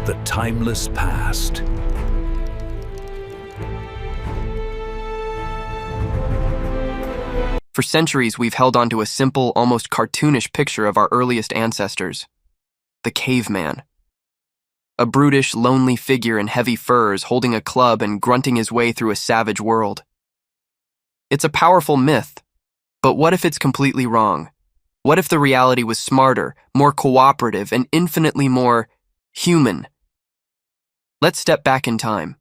the timeless past. For centuries, we've held on to a simple, almost cartoonish picture of our earliest ancestors, the caveman. A brutish, lonely figure in heavy furs holding a club and grunting his way through a savage world. It's a powerful myth, but what if it's completely wrong? What if the reality was smarter, more cooperative, and infinitely more human? Let's step back in time.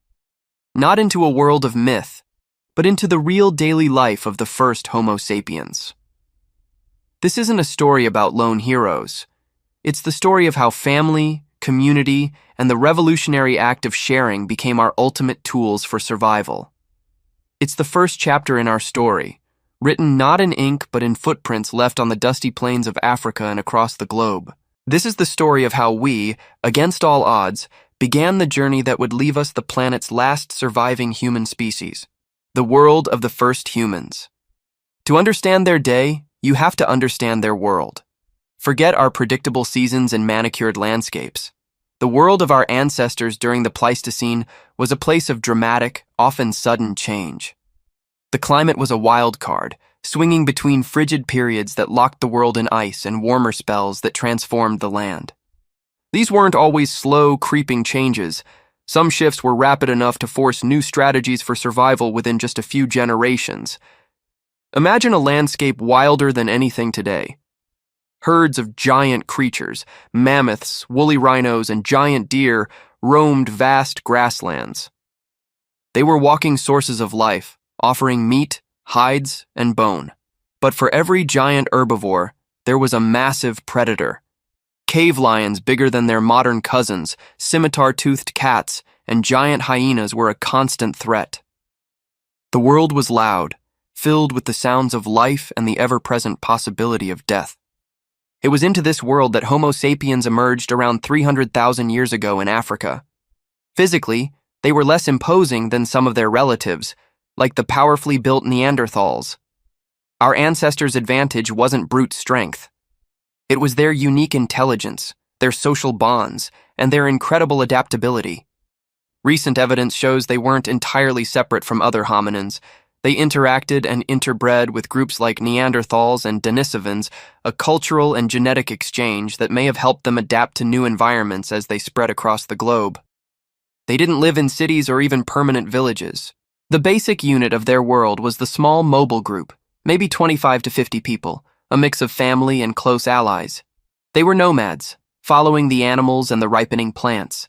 Not into a world of myth, but into the real daily life of the first Homo sapiens. This isn't a story about lone heroes. It's the story of how family, community, and the revolutionary act of sharing became our ultimate tools for survival. It's the first chapter in our story, written not in ink but in footprints left on the dusty plains of Africa and across the globe. This is the story of how we, against all odds, began the journey that would leave us the planet's last surviving human species, the world of the first humans. To understand their day, you have to understand their world. Forget our predictable seasons and manicured landscapes. The world of our ancestors during the Pleistocene was a place of dramatic, often sudden change. The climate was a wild card, swinging between frigid periods that locked the world in ice and warmer spells that transformed the land. These weren't always slow, creeping changes. Some shifts were rapid enough to force new strategies for survival within just a few generations. Imagine a landscape wilder than anything today. Herds of giant creatures, mammoths, woolly rhinos, and giant deer roamed vast grasslands. They were walking sources of life, offering meat, hides, and bone. But for every giant herbivore, there was a massive predator. Cave lions bigger than their modern cousins, scimitar-toothed cats, and giant hyenas were a constant threat. The world was loud, filled with the sounds of life and the ever-present possibility of death. It was into this world that Homo sapiens emerged around 300,000 years ago in Africa. Physically, they were less imposing than some of their relatives, like the powerfully built Neanderthals. Our ancestors' advantage wasn't brute strength. It was their unique intelligence, their social bonds, and their incredible adaptability. Recent evidence shows they weren't entirely separate from other hominins. They interacted and interbred with groups like Neanderthals and Denisovans, a cultural and genetic exchange that may have helped them adapt to new environments as they spread across the globe. They didn't live in cities or even permanent villages. The basic unit of their world was the small mobile group, maybe 25 to 50 people, a mix of family and close allies. They were nomads, following the animals and the ripening plants.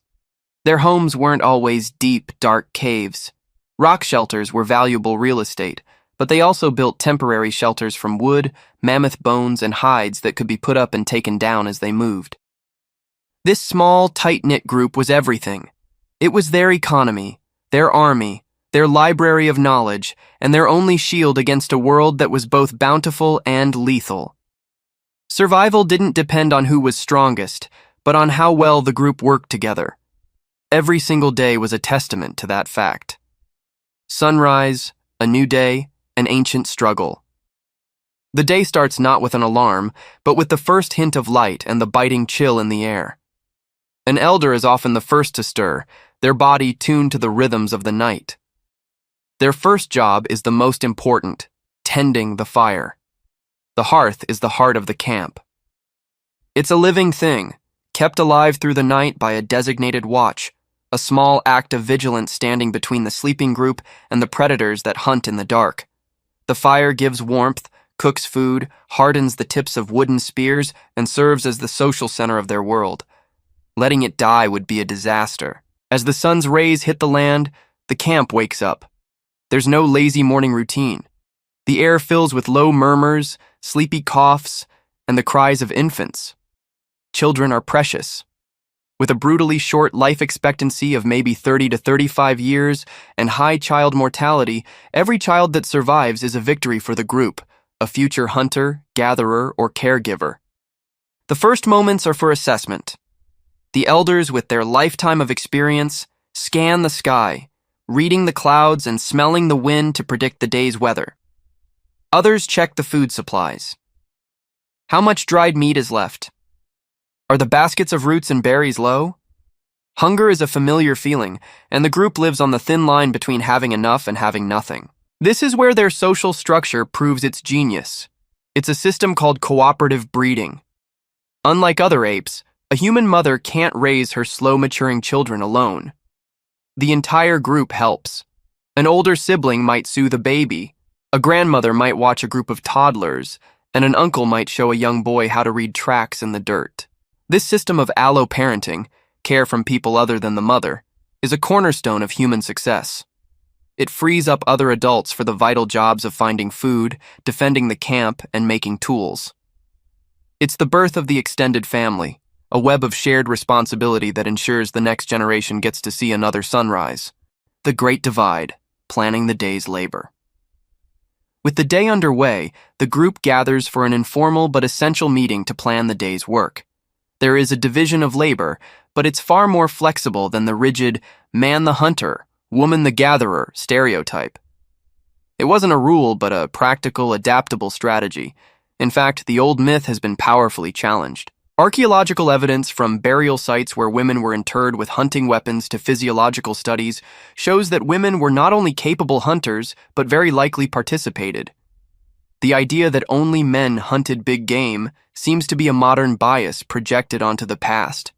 Their homes weren't always deep, dark caves. Rock shelters were valuable real estate, but they also built temporary shelters from wood, mammoth bones, and hides that could be put up and taken down as they moved. This small, tight-knit group was everything. It was their economy, their army, their library of knowledge, and their only shield against a world that was both bountiful and lethal. Survival didn't depend on who was strongest, but on how well the group worked together. Every single day was a testament to that fact. Sunrise, a new day, an ancient struggle. The day starts not with an alarm, but with the first hint of light and the biting chill in the air. An elder is often the first to stir, their body tuned to the rhythms of the night. Their first job is the most important, tending the fire. The hearth is the heart of the camp. It's a living thing, kept alive through the night by a designated watch, a small act of vigilance standing between the sleeping group and the predators that hunt in the dark. The fire gives warmth, cooks food, hardens the tips of wooden spears, and serves as the social center of their world. Letting it die would be a disaster. As the sun's rays hit the land, the camp wakes up. There's no lazy morning routine. The air fills with low murmurs, sleepy coughs, and the cries of infants. Children are precious. With a brutally short life expectancy of maybe 30 to 35 years and high child mortality, every child that survives is a victory for the group, a future hunter, gatherer, or caregiver. The first moments are for assessment. The elders, with their lifetime of experience, scan the sky, reading the clouds and smelling the wind to predict the day's weather. Others check the food supplies. How much dried meat is left? Are the baskets of roots and berries low? Hunger is a familiar feeling, and the group lives on the thin line between having enough and having nothing. This is where their social structure proves its genius. It's a system called cooperative breeding. Unlike other apes, a human mother can't raise her slow-maturing children alone. The entire group helps. An older sibling might soothe a baby, a grandmother might watch a group of toddlers, and an uncle might show a young boy how to read tracks in the dirt. This system of allo-parenting, care from people other than the mother, is a cornerstone of human success. It frees up other adults for the vital jobs of finding food, defending the camp, and making tools. It's the birth of the extended family, a web of shared responsibility that ensures the next generation gets to see another sunrise. The Great Divide, planning the day's labor. With the day underway, the group gathers for an informal but essential meeting to plan the day's work. There is a division of labor, but it's far more flexible than the rigid man the hunter, woman the gatherer stereotype. It wasn't a rule, but a practical, adaptable strategy. In fact, the old myth has been powerfully challenged. Archaeological evidence from burial sites where women were interred with hunting weapons to physiological studies shows that women were not only capable hunters, but very likely participated. The idea that only men hunted big game seems to be a modern bias projected onto the past.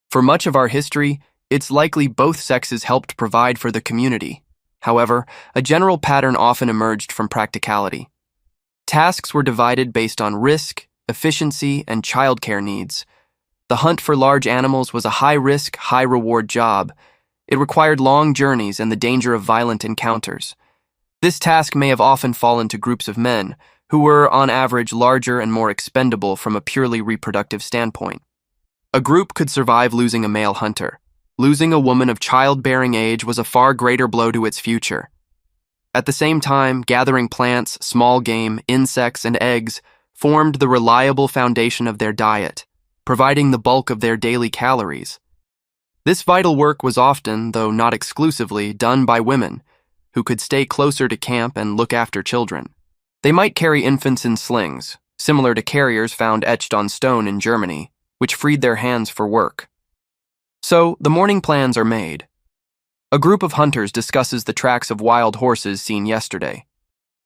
For much of our history, it's likely both sexes helped provide for the community. However, a general pattern often emerged from practicality. Tasks were divided based on risk, efficiency, and childcare needs. The hunt for large animals was a high-risk, high-reward job. It required long journeys and the danger of violent encounters. This task may have often fallen to groups of men, who were, on average, larger and more expendable from a purely reproductive standpoint. A group could survive losing a male hunter. Losing a woman of childbearing age was a far greater blow to its future. At the same time, gathering plants, small game, insects, and eggs formed the reliable foundation of their diet, providing the bulk of their daily calories. This vital work was often, though not exclusively, done by women, who could stay closer to camp and look after children. They might carry infants in slings, similar to carriers found etched on stone in Germany, which freed their hands for work. So, the morning plans are made. A group of hunters discusses the tracks of wild horses seen yesterday.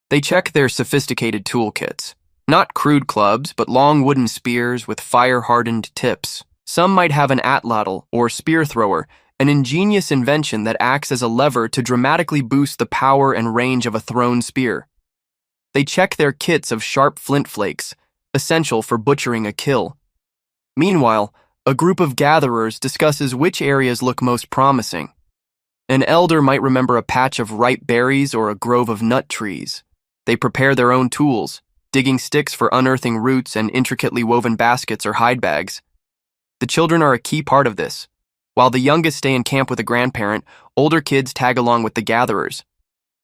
They check their sophisticated toolkits. Not crude clubs, but long wooden spears with fire-hardened tips. Some might have an atlatl, or spear thrower, an ingenious invention that acts as a lever to dramatically boost the power and range of a thrown spear. They check their kits of sharp flint flakes, essential for butchering a kill. Meanwhile, a group of gatherers discusses which areas look most promising. An elder might remember a patch of ripe berries or a grove of nut trees. They prepare their own tools, digging sticks for unearthing roots and intricately woven baskets or hide bags. The children are a key part of this. While the youngest stay in camp with a grandparent, older kids tag along with the gatherers.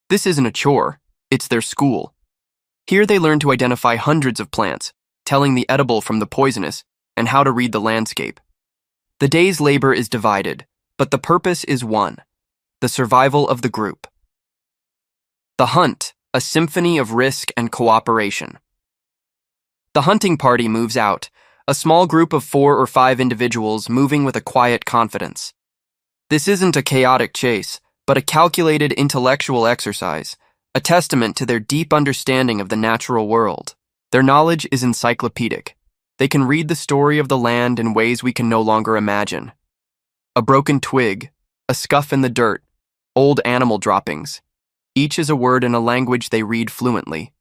This isn't a chore, it's their school. Here they learn to identify hundreds of plants, telling the edible from the poisonous, and how to read the landscape. The day's labor is divided, but the purpose is one: the survival of the group. The hunt, a symphony of risk and cooperation. The hunting party moves out, a small group of 4 or 5 individuals moving with a quiet confidence. This isn't a chaotic chase, but a calculated intellectual exercise, a testament to their deep understanding of the natural world. Their knowledge is encyclopedic. They can read the story of the land in ways we can no longer imagine. A broken twig, a scuff in the dirt, old animal droppings. Each is a word in a language they read fluently.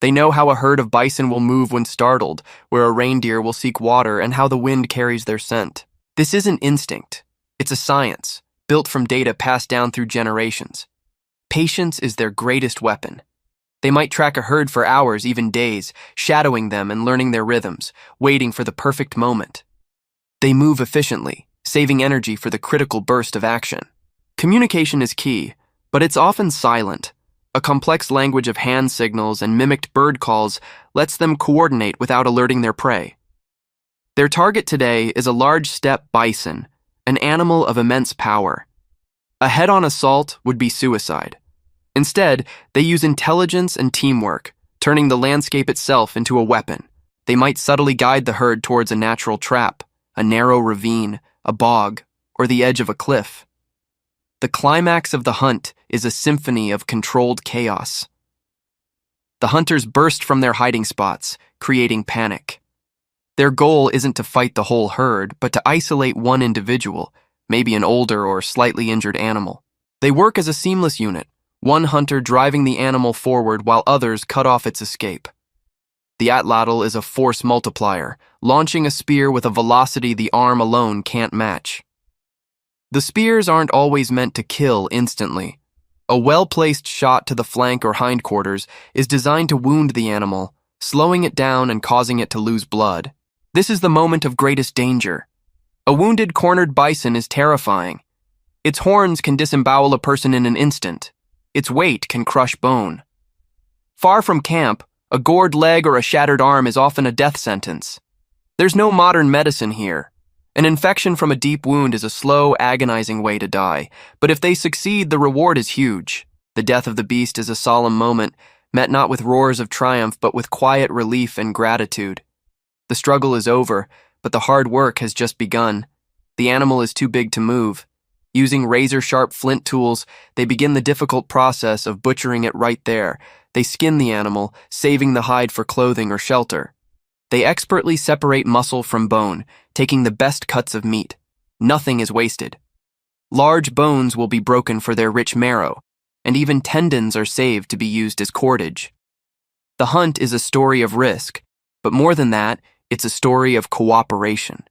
They know how a herd of bison will move when startled, where a reindeer will seek water, and how the wind carries their scent. This isn't instinct. It's a science, built from data passed down through generations. Patience is their greatest weapon. They might track a herd for hours, even days, shadowing them and learning their rhythms, waiting for the perfect moment. They move efficiently, saving energy for the critical burst of action. Communication is key, but it's often silent. A complex language of hand signals and mimicked bird calls lets them coordinate without alerting their prey. Their target today is a large steppe bison, an animal of immense power. A head-on assault would be suicide. Instead, they use intelligence and teamwork, turning the landscape itself into a weapon. They might subtly guide the herd towards a natural trap, a narrow ravine, a bog, or the edge of a cliff. The climax of the hunt is a symphony of controlled chaos. The hunters burst from their hiding spots, creating panic. Their goal isn't to fight the whole herd, but to isolate one individual, maybe an older or slightly injured animal. They work as a seamless unit, one hunter driving the animal forward while others cut off its escape. The atlatl is a force multiplier, launching a spear with a velocity the arm alone can't match. The spears aren't always meant to kill instantly. A well-placed shot to the flank or hindquarters is designed to wound the animal, slowing it down and causing it to lose blood. This is the moment of greatest danger. A wounded, cornered bison is terrifying. Its horns can disembowel a person in an instant. Its weight can crush bone. Far from camp, a gored leg or a shattered arm is often a death sentence. There's no modern medicine here. An infection from a deep wound is a slow, agonizing way to die, but if they succeed, the reward is huge. The death of the beast is a solemn moment, met not with roars of triumph, but with quiet relief and gratitude. The struggle is over, but the hard work has just begun. The animal is too big to move. Using razor-sharp flint tools, they begin the difficult process of butchering it right there. They skin the animal, saving the hide for clothing or shelter. They expertly separate muscle from bone, taking the best cuts of meat. Nothing is wasted. Large bones will be broken for their rich marrow, and even tendons are saved to be used as cordage. The hunt is a story of risk, but more than that, it's a story of cooperation.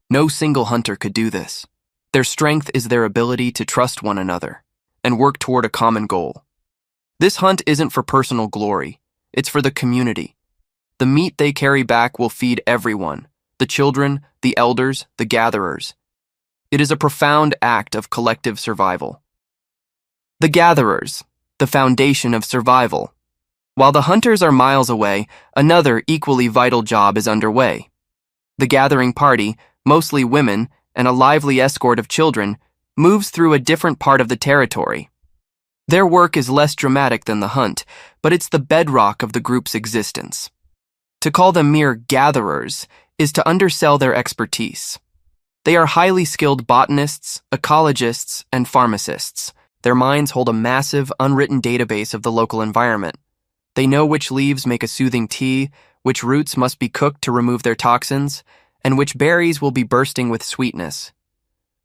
No single hunter could do this. Their strength is their ability to trust one another and work toward a common goal. This hunt isn't for personal glory, it's for the community. The meat they carry back will feed everyone, the children, the elders, the gatherers. It is a profound act of collective survival. The gatherers, the foundation of survival. While the hunters are miles away, another equally vital job is underway. The gathering party, mostly women, and a lively escort of children, moves through a different part of the territory. Their work is less dramatic than the hunt, but it's the bedrock of the group's existence. To call them mere gatherers is to undersell their expertise. They are highly skilled botanists, ecologists, and pharmacists. Their minds hold a massive, unwritten database of the local environment. They know which leaves make a soothing tea, which roots must be cooked to remove their toxins, and which berries will be bursting with sweetness.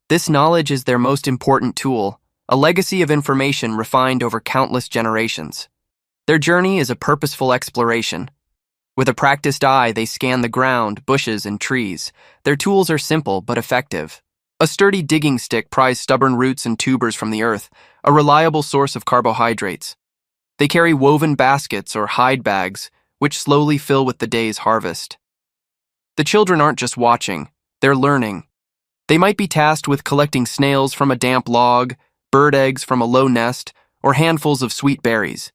This knowledge is their most important tool, a legacy of information refined over countless generations. Their journey is a purposeful exploration. With a practiced eye, they scan the ground, bushes, and trees. Their tools are simple but effective. A sturdy digging stick pries stubborn roots and tubers from the earth, a reliable source of carbohydrates. They carry woven baskets or hide bags, which slowly fill with the day's harvest. The children aren't just watching, they're learning. They might be tasked with collecting snails from a damp log, bird eggs from a low nest, or handfuls of sweet berries.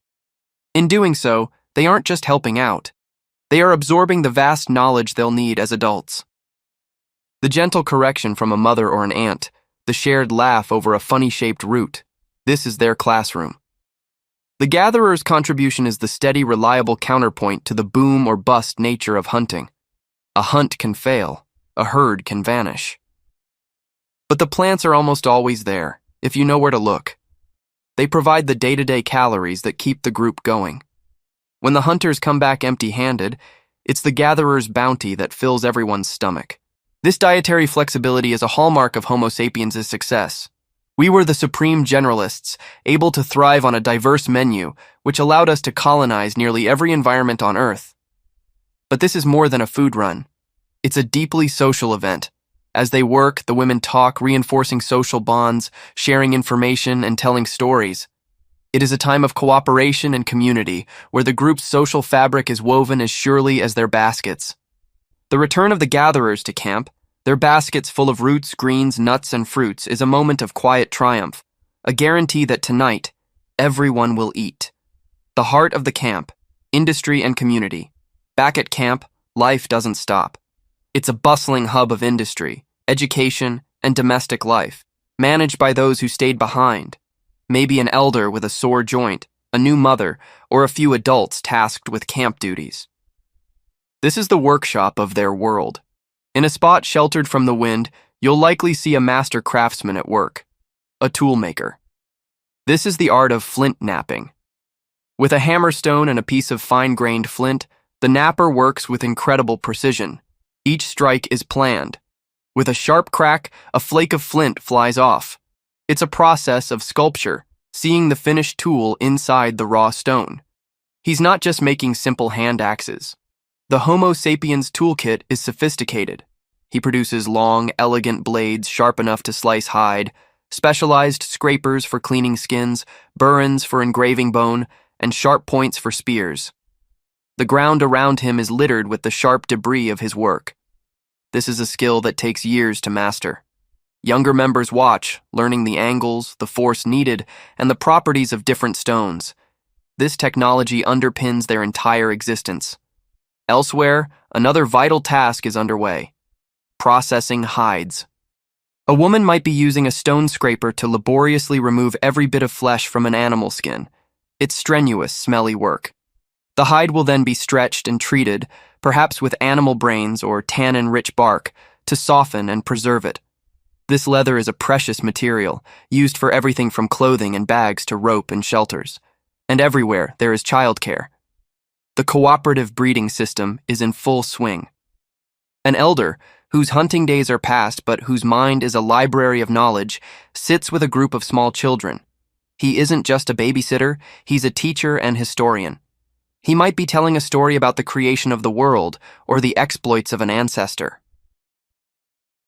In doing so, they aren't just helping out. They are absorbing the vast knowledge they'll need as adults. The gentle correction from a mother or an aunt, the shared laugh over a funny-shaped root, this is their classroom. The gatherer's contribution is the steady, reliable counterpoint to the boom or bust nature of hunting. A hunt can fail, a herd can vanish. But the plants are almost always there, if you know where to look. They provide the day-to-day calories that keep the group going. When the hunters come back empty-handed, it's the gatherer's bounty that fills everyone's stomach. This dietary flexibility is a hallmark of Homo sapiens' success. We were the supreme generalists, able to thrive on a diverse menu, which allowed us to colonize nearly every environment on Earth. But this is more than a food run. It's a deeply social event. As they work, the women talk, reinforcing social bonds, sharing information, and telling stories. It is a time of cooperation and community, where the group's social fabric is woven as surely as their baskets. The return of the gatherers to camp, their baskets full of roots, greens, nuts, and fruits, is a moment of quiet triumph, a guarantee that tonight, everyone will eat. The heart of the camp, industry and community. Back at camp, life doesn't stop. It's a bustling hub of industry, education, and domestic life, managed by those who stayed behind. Maybe an elder with a sore joint, a new mother, or a few adults tasked with camp duties. This is the workshop of their world. In a spot sheltered from the wind, you'll likely see a master craftsman at work, a toolmaker. This is the art of flint knapping. With a hammerstone and a piece of fine-grained flint, the knapper works with incredible precision. Each strike is planned. With a sharp crack, a flake of flint flies off. It's a process of sculpture, seeing the finished tool inside the raw stone. He's not just making simple hand axes. The Homo sapiens toolkit is sophisticated. He produces long, elegant blades sharp enough to slice hide, specialized scrapers for cleaning skins, burins for engraving bone, and sharp points for spears. The ground around him is littered with the sharp debris of his work. This is a skill that takes years to master. Younger members watch, learning the angles, the force needed, and the properties of different stones. This technology underpins their entire existence. Elsewhere, another vital task is underway: processing hides. A woman might be using a stone scraper to laboriously remove every bit of flesh from an animal skin. It's strenuous, smelly work. The hide will then be stretched and treated, perhaps with animal brains or tannin-rich bark, to soften and preserve it. This leather is a precious material, used for everything from clothing and bags to rope and shelters. And everywhere there is childcare. The cooperative breeding system is in full swing. An elder, whose hunting days are past but whose mind is a library of knowledge, sits with a group of small children. He isn't just a babysitter, he's a teacher and historian. He might be telling a story about the creation of the world or the exploits of an ancestor.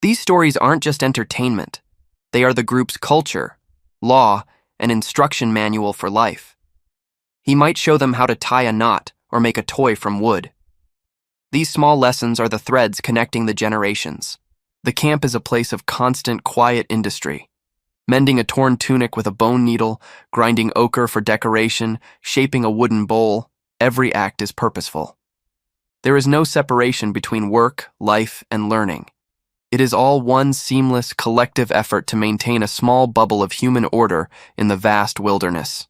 These stories aren't just entertainment. They are the group's culture, law, and instruction manual for life. He might show them how to tie a knot or make a toy from wood. These small lessons are the threads connecting the generations. The camp is a place of constant, quiet industry. Mending a torn tunic with a bone needle, grinding ochre for decoration, shaping a wooden bowl, every act is purposeful. There is no separation between work, life, and learning. It is all one seamless, collective effort to maintain a small bubble of human order in the vast wilderness.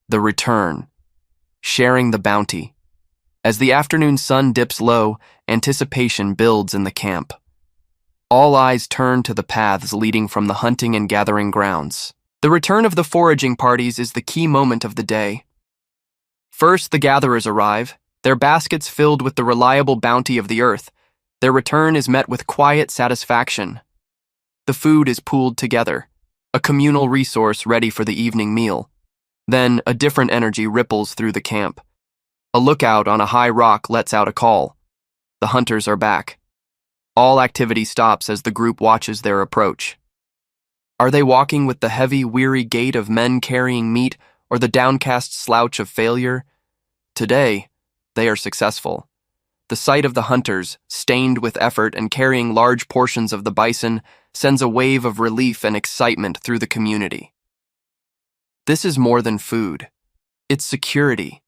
The return. Sharing the bounty. As the afternoon sun dips low, anticipation builds in the camp. All eyes turn to the paths leading from the hunting and gathering grounds. The return of the foraging parties is the key moment of the day. First, the gatherers arrive, their baskets filled with the reliable bounty of the earth. Their return is met with quiet satisfaction. The food is pooled together, a communal resource ready for the evening meal. Then, a different energy ripples through the camp. A lookout on a high rock lets out a call. The hunters are back. All activity stops as the group watches their approach. Are they walking with the heavy, weary gait of men carrying meat or the downcast slouch of failure? Today, they are successful. The sight of the hunters, stained with effort and carrying large portions of the bison, sends a wave of relief and excitement through the community. This is more than food. It's security.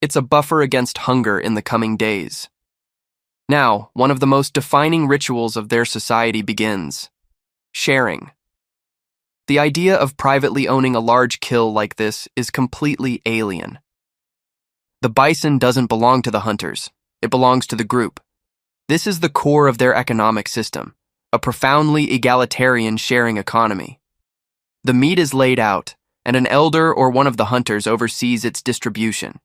It's a buffer against hunger in the coming days. Now, one of the most defining rituals of their society begins: sharing. The idea of privately owning a large kill like this is completely alien. The bison doesn't belong to the hunters. It belongs to the group. This is the core of their economic system, a profoundly egalitarian sharing economy. The meat is laid out, and an elder or one of the hunters oversees its distribution.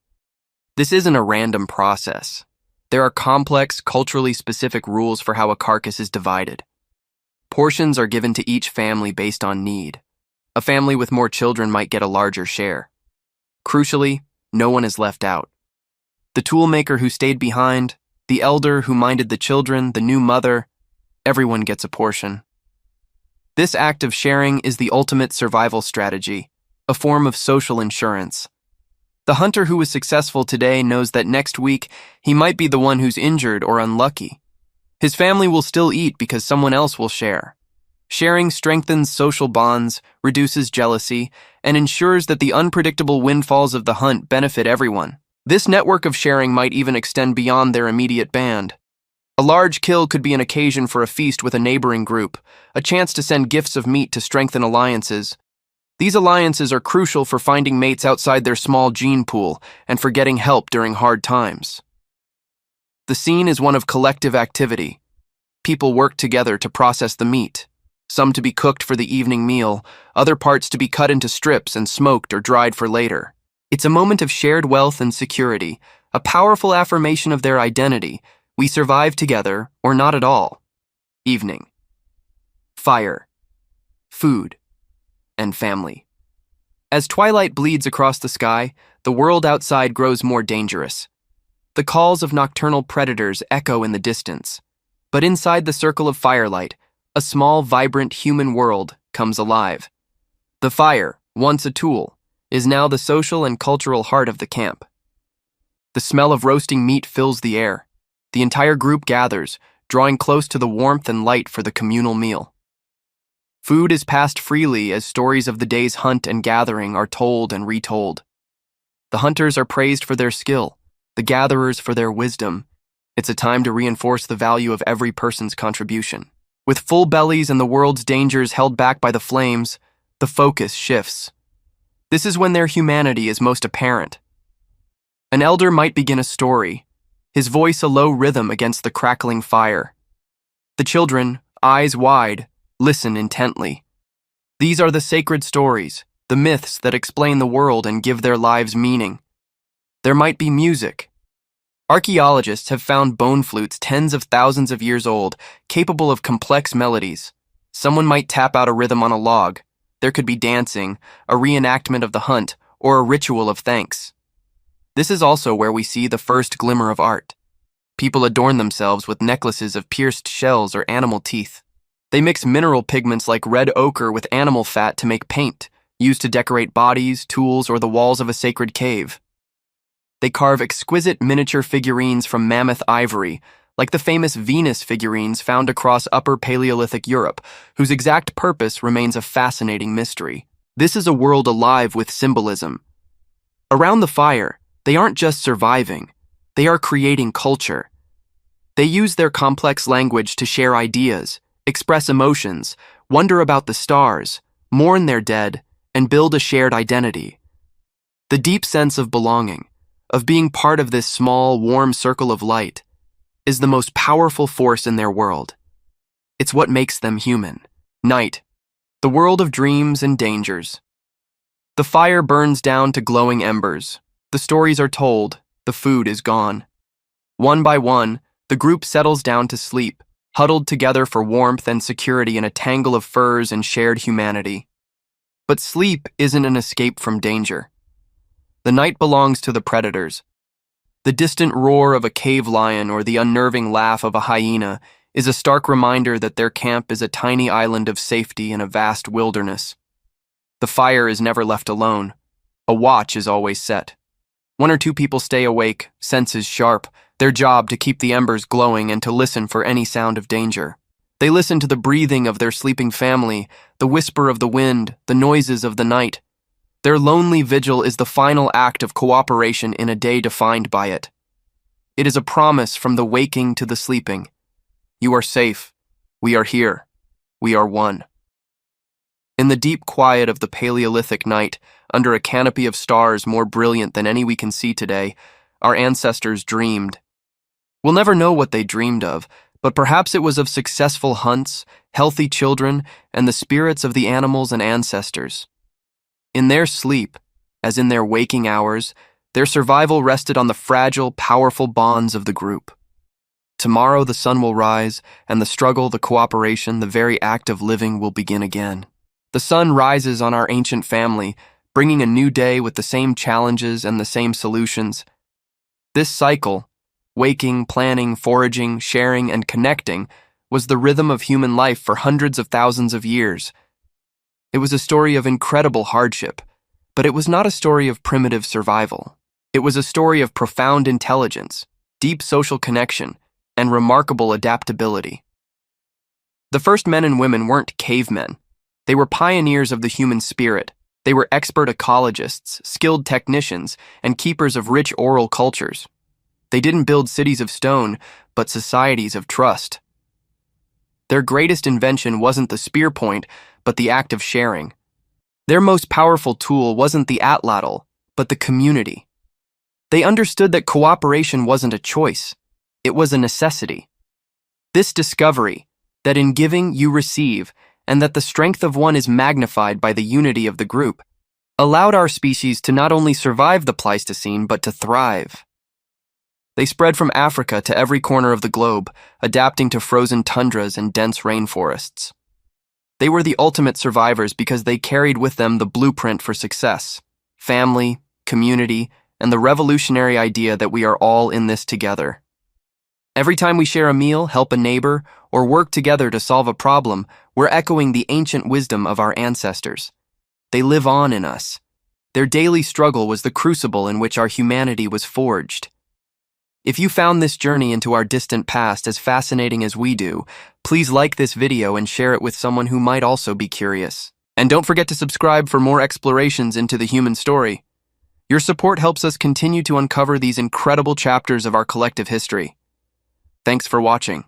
This isn't a random process. There are complex, culturally specific rules for how a carcass is divided. Portions are given to each family based on need. A family with more children might get a larger share. Crucially, no one is left out. The toolmaker who stayed behind, the elder who minded the children, the new mother, everyone gets a portion. This act of sharing is the ultimate survival strategy, a form of social insurance. The hunter who is successful today knows that next week he might be the one who's injured or unlucky. His family will still eat because someone else will share. Sharing strengthens social bonds, reduces jealousy, and ensures that the unpredictable windfalls of the hunt benefit everyone. This network of sharing might even extend beyond their immediate band. A large kill could be an occasion for a feast with a neighboring group, a chance to send gifts of meat to strengthen alliances. These alliances are crucial for finding mates outside their small gene pool and for getting help during hard times. The scene is one of collective activity. People worked together to process the meat, some to be cooked for the evening meal, other parts to be cut into strips and smoked or dried for later. It's a moment of shared wealth and security, a powerful affirmation of their identity. We survive together, or not at all. Evening. Fire. Food. And family. As twilight bleeds across the sky, the world outside grows more dangerous. The calls of nocturnal predators echo in the distance. But inside the circle of firelight, a small, vibrant human world comes alive. The fire, once a tool, is now the social and cultural heart of the camp. The smell of roasting meat fills the air. The entire group gathers, drawing close to the warmth and light for the communal meal. Food is passed freely as stories of the day's hunt and gathering are told and retold. The hunters are praised for their skill, the gatherers for their wisdom. It's a time to reinforce the value of every person's contribution. With full bellies and the world's dangers held back by the flames, the focus shifts. This is when their humanity is most apparent. An elder might begin a story, his voice a low rhythm against the crackling fire. The children, eyes wide, listen intently. These are the sacred stories, the myths that explain the world and give their lives meaning. There might be music. Archaeologists have found bone flutes tens of thousands of years old, capable of complex melodies. Someone might tap out a rhythm on a log. There could be dancing, a reenactment of the hunt, or a ritual of thanks. This is also where we see the first glimmer of art. People adorn themselves with necklaces of pierced shells or animal teeth. They mix mineral pigments like red ochre with animal fat to make paint, used to decorate bodies, tools, or the walls of a sacred cave. They carve exquisite miniature figurines from mammoth ivory, like the famous Venus figurines found across Upper Paleolithic Europe, whose exact purpose remains a fascinating mystery. This is a world alive with symbolism. Around the fire, they aren't just surviving, they are creating culture. They use their complex language to share ideas, express emotions, wonder about the stars, mourn their dead, and build a shared identity. The deep sense of belonging, of being part of this small, warm circle of light, is the most powerful force in their world. It's what makes them human. Night, the world of dreams and dangers. The fire burns down to glowing embers. The stories are told, the food is gone. One by one, the group settles down to sleep, huddled together for warmth and security in a tangle of furs and shared humanity. But sleep isn't an escape from danger. The night belongs to the predators. The distant roar of a cave lion or the unnerving laugh of a hyena is a stark reminder that their camp is a tiny island of safety in a vast wilderness. The fire is never left alone. A watch is always set. One or two people stay awake, senses sharp, their job to keep the embers glowing and to listen for any sound of danger. They listen to the breathing of their sleeping family, the whisper of the wind, the noises of the night. Their lonely vigil is the final act of cooperation in a day defined by it. It is a promise from the waking to the sleeping. You are safe. We are here. We are one. In the deep quiet of the Paleolithic night, under a canopy of stars more brilliant than any we can see today, our ancestors dreamed. We'll never know what they dreamed of, but perhaps it was of successful hunts, healthy children, and the spirits of the animals and ancestors. In their sleep, as in their waking hours, their survival rested on the fragile, powerful bonds of the group. Tomorrow the sun will rise, and the struggle, the cooperation, the very act of living will begin again. The sun rises on our ancient family, bringing a new day with the same challenges and the same solutions. This cycle, waking, planning, foraging, sharing, and connecting, was the rhythm of human life for hundreds of thousands of years. It was a story of incredible hardship, but it was not a story of primitive survival. It was a story of profound intelligence, deep social connection, and remarkable adaptability. The first men and women weren't cavemen. They were pioneers of the human spirit. They were expert ecologists, skilled technicians, and keepers of rich oral cultures. They didn't build cities of stone, but societies of trust. Their greatest invention wasn't the spear point, but the act of sharing. Their most powerful tool wasn't the atlatl, but the community. They understood that cooperation wasn't a choice, it was a necessity. This discovery, that in giving you receive, and that the strength of one is magnified by the unity of the group, allowed our species to not only survive the Pleistocene but to thrive. They spread from Africa to every corner of the globe, adapting to frozen tundras and dense rainforests. They were the ultimate survivors because they carried with them the blueprint for success: family, community, and the revolutionary idea that we are all in this together. Every time we share a meal, help a neighbor, or work together to solve a problem, we're echoing the ancient wisdom of our ancestors. They live on in us. Their daily struggle was the crucible in which our humanity was forged. If you found this journey into our distant past as fascinating as we do, please like this video and share it with someone who might also be curious. And don't forget to subscribe for more explorations into the human story. Your support helps us continue to uncover these incredible chapters of our collective history. Thanks for watching.